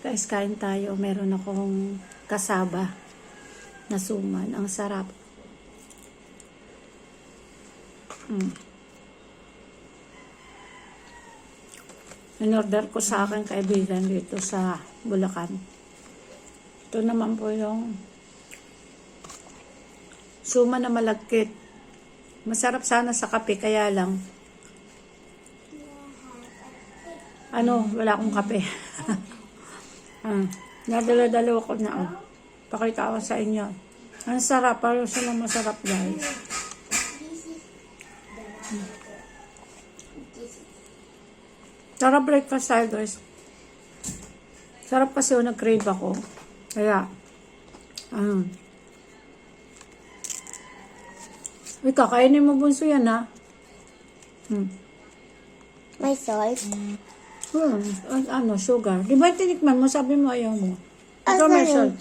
Guys, kain tayo. Meron akong kasaba na suman. Ang sarap. In-order ko sa aking kaibigan dito sa Bulacan. Ito naman po yung suman na malagkit. Masarap sana sa kape, kaya lang wala akong kape. Nadala-dalawa ko na. Pakita ko sa inyo. Ang sarap. Parang sila masarap, guys. Sarap breakfast tayo, guys. Sarap kasi nag-crave ako. Kaya, kakainin mo bunso yan, ha? May salt? Sugar. Di ba tinikman mo? Sabi mo ayaw mo. Ito may salt.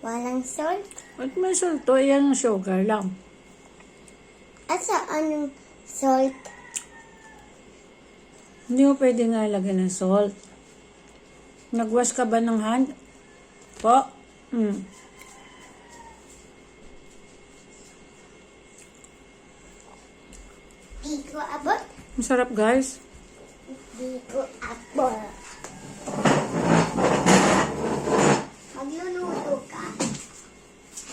Walang salt? At may salt to. Yan ang sugar lang. At anong salt? Hindi mo pwede nga lagyan ng salt. Nagwash ka ba ng hand? Po? Di ko abot? Masarap, guys. Di ko abot. Magluluto ka?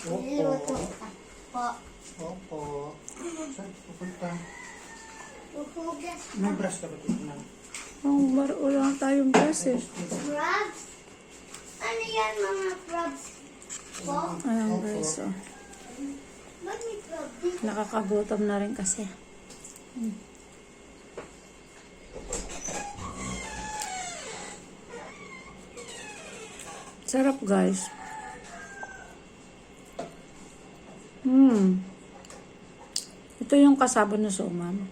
Magluluto ka po. Opo. Saan pupunta? Huhugas May brush ka ba dito na? Wala tayong brush eh. crabs? Ano yan mga crabs po? Ayan, guys. Oh. Ba't may crab dito? Nakakagutom na rin kasi. Sarap, guys. Ito yung kasaba na suman.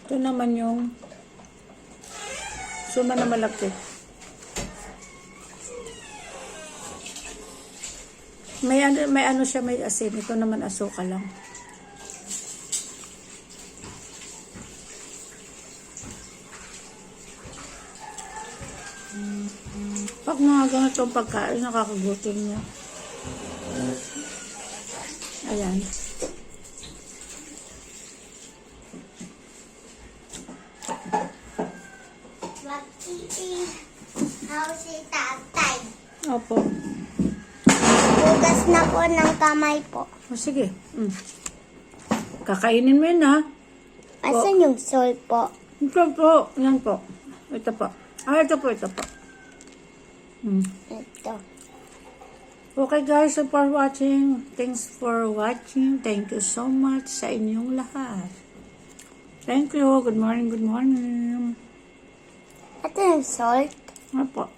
Ito naman yung suman na malaki. May siya, may asin. Ito naman asuka lang. Pag mga ganitong pagkain, nakakagutom niya. Ayan. Mag-iing how si tatay. Opo. Hugas na po ng kamay po. O, sige. Kakainin mo yun, ha? Asan yung salt po? Ito po. Yan po. Ito po. Ito po. Ito. Okay, guys. So for watching. Thanks for watching. Thank you so much sa inyong lahat. Thank you. Good morning. Ito yung salt. Opo.